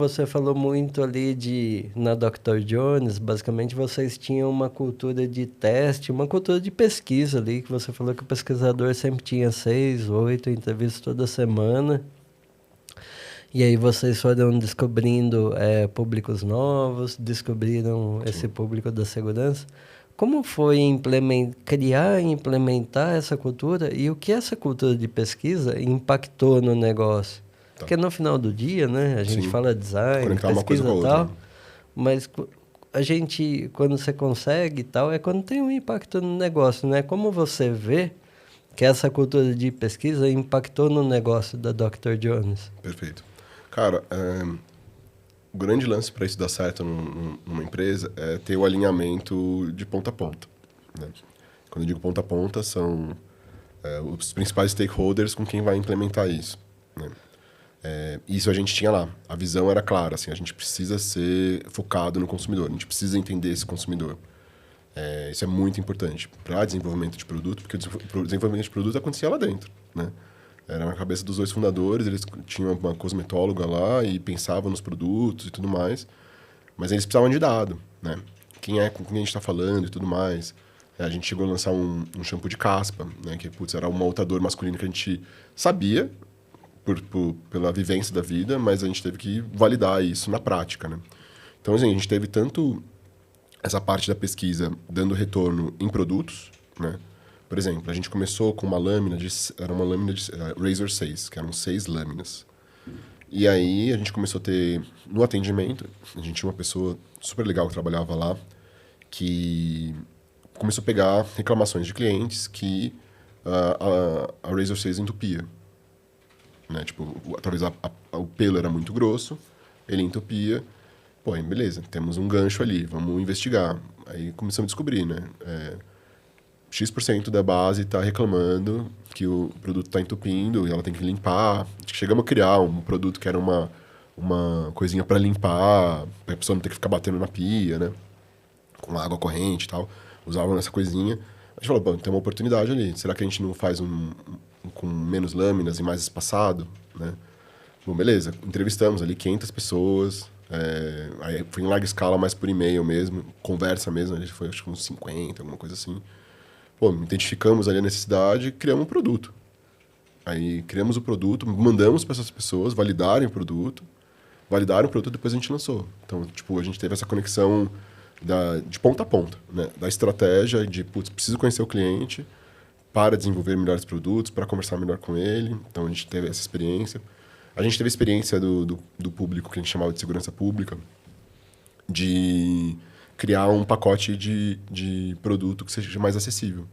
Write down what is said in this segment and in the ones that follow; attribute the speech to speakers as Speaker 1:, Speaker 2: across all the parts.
Speaker 1: Você falou muito ali na Dr. Jones, basicamente vocês tinham uma cultura de teste, uma cultura de pesquisa ali, que você falou que o pesquisador sempre tinha 6, 8 entrevistas toda semana. E aí vocês foram descobrindo públicos novos, descobriram esse
Speaker 2: Sim.
Speaker 1: público da segurança. Como foi criar e implementar essa cultura e o que essa cultura de pesquisa impactou no negócio?
Speaker 2: Tá.
Speaker 1: Porque no final do dia, né, a gente
Speaker 2: Sim.
Speaker 1: fala design,
Speaker 2: Conectar uma coisa com
Speaker 1: pesquisa
Speaker 2: a
Speaker 1: e
Speaker 2: outra,
Speaker 1: tal,
Speaker 2: né?
Speaker 1: mas a gente, quando você consegue e tal, é quando tem um impacto no negócio, né? Como você vê que essa cultura de pesquisa impactou no negócio da Dr. Jones?
Speaker 2: Perfeito. Cara, o grande lance para isso dar certo numa empresa é ter o alinhamento de ponta a ponta, né? Quando eu digo ponta a ponta, são os principais stakeholders com quem vai implementar isso, né? Isso a gente tinha lá. A visão era clara, assim, a gente precisa ser focado no consumidor, a gente precisa entender esse consumidor. Isso é muito importante para desenvolvimento de produto, porque o desenvolvimento de produto acontecia lá dentro, né? Era na cabeça dos dois fundadores, eles tinham uma cosmetóloga lá e pensavam nos produtos e tudo mais, mas eles precisavam de dado, né? Com quem a gente está falando e tudo mais. A gente chegou a lançar um shampoo de caspa, né? Que, putz, era um maltador masculino que a gente sabia pela vivência da vida, mas a gente teve que validar isso na prática, né? Então, assim, a gente teve tanto essa parte da pesquisa dando retorno em produtos, né? Por exemplo, a gente começou com uma lâmina era uma lâmina de Razor 6, que eram 6 lâminas. E aí a gente começou a ter, no atendimento, a gente tinha uma pessoa super legal que trabalhava lá, que começou a pegar reclamações de clientes que a Razor 6 entupia, né? Tipo, talvez o pelo era muito grosso, ele entupia. Pô, aí beleza, temos um gancho ali, vamos investigar. Aí começamos a descobrir, né? X% da base está reclamando que o produto está entupindo e ela tem que limpar. Chegamos a criar um produto que era uma coisinha para limpar, para a pessoa não ter que ficar batendo na pia, né? Com água corrente e tal. Usavam essa coisinha. A gente falou, bom, tem uma oportunidade ali. Será que a gente não faz com menos lâminas e mais espaçado, né? Bom, beleza. Entrevistamos ali 500 pessoas. Aí foi em larga escala, mas por e-mail mesmo. Conversa mesmo. A gente foi, acho que uns 50, alguma coisa assim. Pô, identificamos ali a necessidade e criamos um produto. Aí criamos o produto, mandamos para essas pessoas validaram o produto e depois a gente lançou. Então, tipo, a gente teve essa conexão de ponta a ponta, né? Da estratégia de, putz, preciso conhecer o cliente para desenvolver melhores produtos, para conversar melhor com ele. Então, a gente teve essa experiência. A gente teve a experiência do público, que a gente chamava de segurança pública, de criar um pacote de produto que seja mais acessível.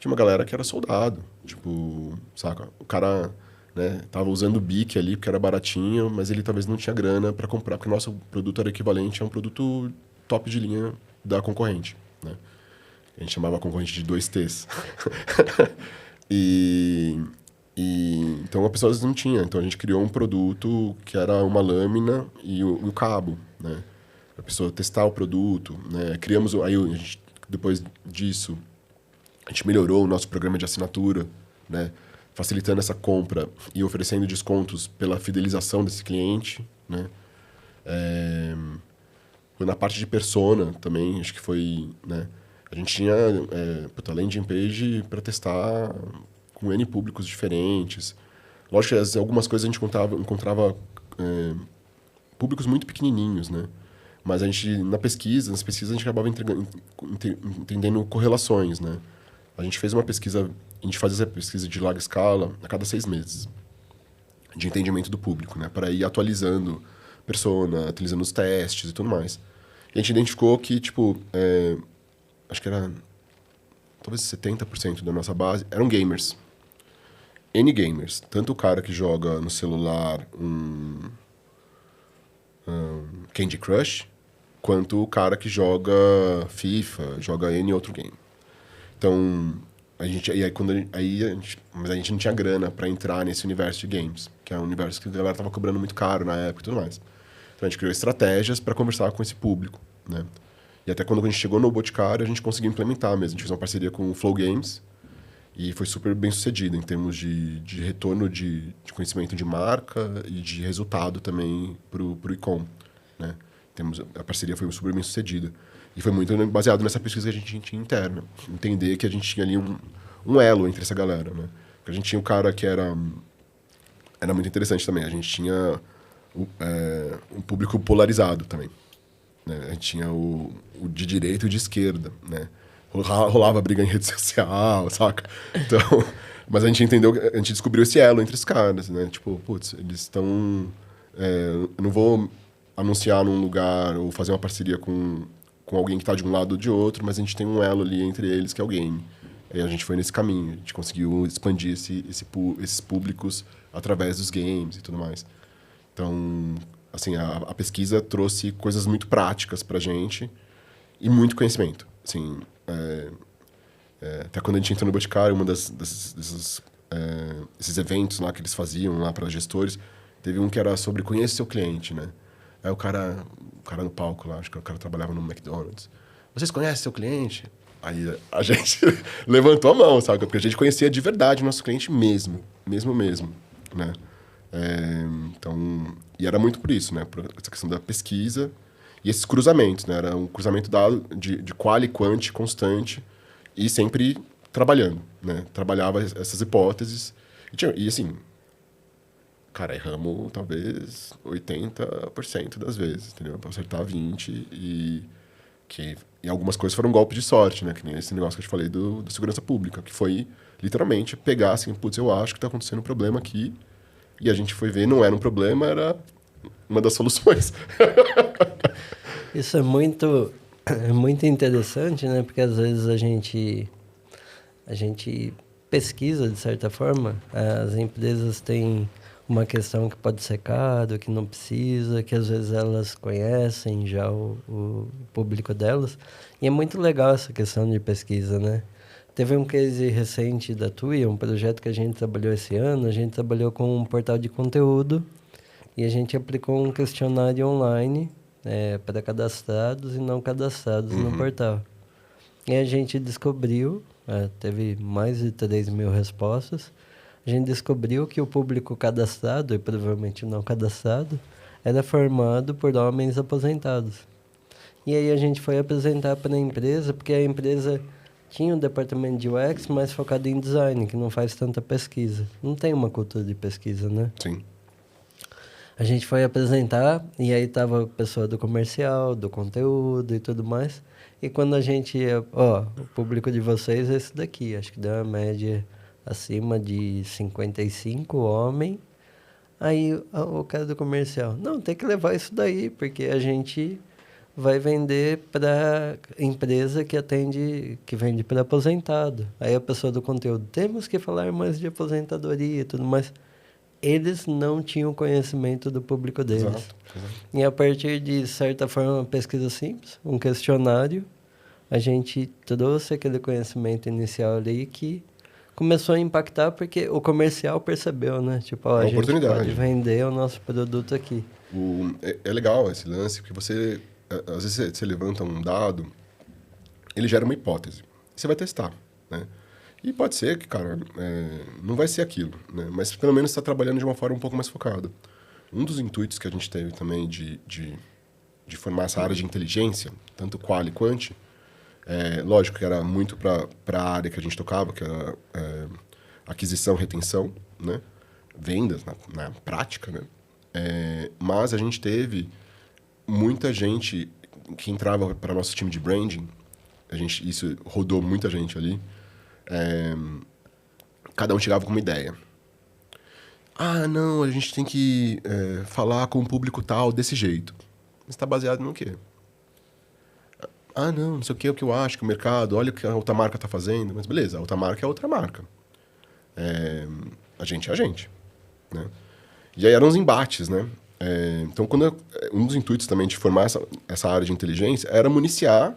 Speaker 2: Tinha uma galera que era soldado, tipo, saca? O cara, né, tava usando o Bic ali porque era baratinho, mas ele talvez não tinha grana para comprar, porque o nosso produto era equivalente a um produto top de linha da concorrente, né? A gente chamava a concorrente de 2Ts. e, então a pessoa às vezes não tinha. Então a gente criou um produto que era uma lâmina e o cabo, né? A pessoa testar o produto, né? Criamos, aí a gente, depois disso, a gente melhorou o nosso programa de assinatura, né? Facilitando essa compra e oferecendo descontos pela fidelização desse cliente, né? Foi na parte de persona também, acho que foi, né? A gente tinha landing page para testar com N públicos diferentes. Lógico que algumas coisas a gente encontrava públicos muito pequenininhos, né? Mas a gente, nas pesquisas, a gente acabava entendendo correlações, né? A gente fez uma pesquisa, a gente fazia essa pesquisa de larga escala a cada 6 meses, de entendimento do público, né? Para ir atualizando persona, atualizando os testes e tudo mais. E a gente identificou que, tipo, acho que era talvez 70% da nossa base eram gamers. N gamers. Tanto o cara que joga no celular Candy Crush, quanto o cara que joga FIFA, joga N outro game. Então, mas a gente não tinha grana para entrar nesse universo de games, que é um universo que a galera tava cobrando muito caro na época e tudo mais. Então a gente criou estratégias para conversar com esse público, né? E até quando a gente chegou no Boticário, a gente conseguiu implementar mesmo. A gente fez uma parceria com o Flow Games E foi super bem sucedido em termos de retorno de conhecimento de marca e de resultado também para o e-com, né? A parceria foi super bem sucedida. E foi muito baseado nessa pesquisa que a gente tinha interna. Entender que a gente tinha ali um elo entre essa galera, né? Porque a gente tinha um cara que era muito interessante também. A gente tinha um público polarizado também, né? A gente tinha o de direita e o de esquerda, né? Rolava briga em rede social, saca? Então, mas a gente entendeu, a gente descobriu esse elo entre os caras, né? Tipo, putz, eles estão... eu não vou anunciar num lugar ou fazer uma parceria com alguém que está de um lado ou de outro, mas a gente tem um elo ali entre eles que é o game. E a gente foi nesse caminho, a gente conseguiu expandir esses públicos através dos games e tudo mais. Então, assim, a pesquisa trouxe coisas muito práticas pra gente e muito conhecimento. Assim, até quando a gente entrou no Boticário, desses eventos lá que eles faziam lá para gestores, teve um que era sobre conhecer seu cliente, né? Aí o cara no palco lá, acho que o cara trabalhava no McDonald's. Vocês conhecem seu cliente? Aí a gente levantou a mão, sabe? Porque a gente conhecia de verdade o nosso cliente mesmo, né? Então, e era muito por isso, né? Por essa questão da pesquisa e esses cruzamentos, né? Era um cruzamento de quali e quanti constante e sempre trabalhando, né? Trabalhava essas hipóteses. E assim, cara, erramos talvez 80% das vezes, entendeu? Para acertar 20% e algumas coisas foram golpe de sorte, né? Que nem esse negócio que eu te falei do segurança pública, que foi literalmente pegar assim, putz, eu acho que está acontecendo um problema aqui. E a gente foi ver, não era um problema, era uma das soluções.
Speaker 1: Isso é muito interessante, né? Porque às vezes a gente pesquisa, de certa forma. As empresas têm uma questão que pode ser caro, que não precisa, que às vezes elas conhecem já o público delas. E é muito legal essa questão de pesquisa, né? Teve um case recente da TUI, um projeto que a gente trabalhou esse ano. A gente trabalhou com um portal de conteúdo e a gente aplicou um questionário online para cadastrados e não cadastrados no portal. E a gente descobriu, teve mais de 3.000 respostas, a gente descobriu que o público cadastrado, e provavelmente não cadastrado, era formado por homens aposentados. E aí a gente foi apresentar para a empresa, porque a empresa tinha um departamento de UX mais focado em design, que não faz tanta pesquisa. Não tem uma cultura de pesquisa, né?
Speaker 2: Sim.
Speaker 1: A gente foi apresentar, e aí tava a pessoa do comercial, do conteúdo e tudo mais. E quando a gente ia, o público de vocês é esse daqui, acho que deu uma média acima de 55 homem. Aí o cara do comercial, não, tem que levar isso daí, porque a gente vai vender para empresa que vende para aposentado. Aí a pessoa do conteúdo, temos que falar mais de aposentadoria e tudo mais. Eles não tinham conhecimento do público deles.
Speaker 2: Exato.
Speaker 1: E a partir de certa forma, uma pesquisa simples, um questionário, a gente trouxe aquele conhecimento inicial ali que começou a impactar porque o comercial percebeu, né? Tipo, a gente pode vender o nosso produto aqui.
Speaker 2: É legal esse lance, porque você... Às vezes você levanta um dado, ele gera uma hipótese. Você vai testar, né? E pode ser que, cara, não vai ser aquilo, né? Mas pelo menos está trabalhando de uma forma um pouco mais focada. Um dos intuitos que a gente teve também de formar essa área de inteligência, tanto qual e quant, lógico que era muito para a área que a gente tocava, que era aquisição, retenção, né? Vendas na prática, né? Mas a gente teve muita gente que entrava para nosso time de branding, isso rodou muita gente ali, cada um chegava com uma ideia. Ah, não, a gente tem que falar com o público tal desse jeito. Mas está baseado no quê? Ah, não sei o que eu acho que o mercado, olha o que a outra marca está fazendo. Mas beleza, a outra marca é outra marca. A gente é a gente, né? E aí eram os embates, né? Então, um dos intuitos também de formar essa área de inteligência era municiar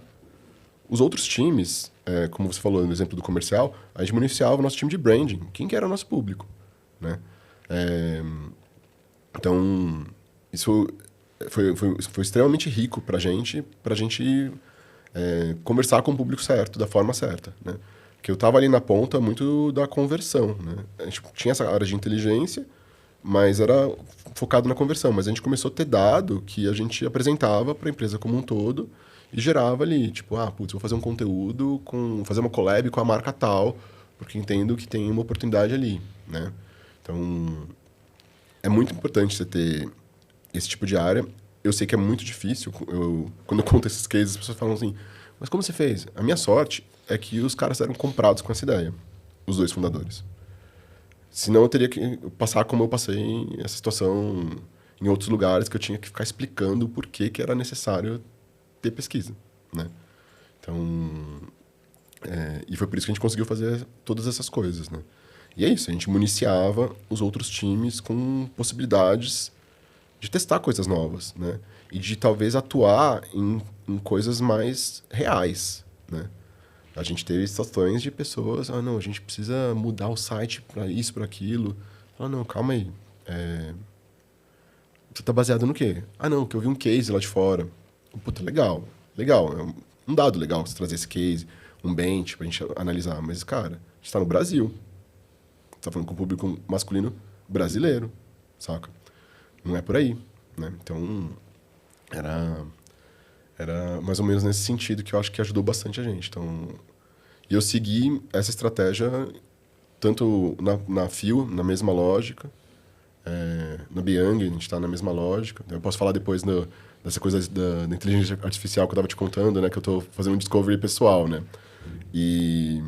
Speaker 2: os outros times, como você falou no exemplo do comercial, a gente municiava o nosso time de branding, quem que era o nosso público, né? Então, isso foi extremamente rico para a gente conversar com o público certo, da forma certa, né? Porque eu estava ali na ponta muito da conversão, né? A gente tinha essa área de inteligência, mas era focado na conversão. Mas a gente começou a ter dado que a gente apresentava para a empresa como um todo e gerava ali, tipo, putz, vou fazer um conteúdo, fazer uma collab com a marca tal, porque entendo que tem uma oportunidade ali, né? Então, é muito importante você ter esse tipo de área. Eu sei que é muito difícil. Quando eu conto esses cases, as pessoas falam assim, mas como você fez? A minha sorte é que os caras eram comprados com essa ideia, os 2 fundadores. Senão eu teria que passar como eu passei essa situação em outros lugares, que eu tinha que ficar explicando por que era necessário ter pesquisa, né? Então, e foi por isso que a gente conseguiu fazer todas essas coisas, né? E é isso, a gente municiava os outros times com possibilidades de testar coisas novas, né? E de talvez atuar em coisas mais reais, né? A gente teve situações de pessoas, não, a gente precisa mudar o site para isso, para aquilo. Não, calma aí. Você tá baseado no quê? Não, que eu vi um case lá de fora. Puta, legal. Legal. É um dado legal você trazer esse case, um bench pra gente analisar. Mas, cara, a gente tá no Brasil. Você tá falando com o público masculino brasileiro, saca? Não é por aí, né? Então, era mais ou menos nesse sentido que eu acho que ajudou bastante a gente. Então, e eu segui essa estratégia tanto na Fio, na mesma lógica, na Beyond, a gente está na mesma lógica. Eu posso falar depois dessa coisa da inteligência artificial que eu estava te contando, né? Que eu estou fazendo um discovery pessoal, né? E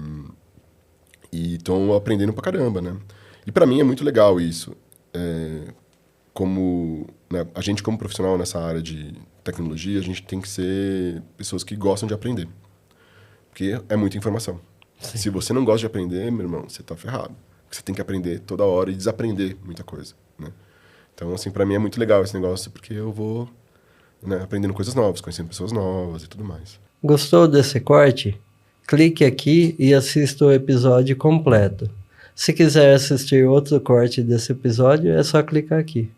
Speaker 2: estou aprendendo pra caramba, né? E para mim é muito legal isso. Né, a gente como profissional nessa área de tecnologia, a gente tem que ser pessoas que gostam de aprender. Porque é muita informação. Sim. Se você não gosta de aprender, meu irmão, você tá ferrado. Você tem que aprender toda hora e desaprender muita coisa, né? Então, assim, para mim é muito legal esse negócio, porque eu vou, né, aprendendo coisas novas, conhecendo pessoas novas e tudo mais.
Speaker 1: Gostou desse corte? Clique aqui e assista o episódio completo. Se quiser assistir outro corte desse episódio, é só clicar aqui.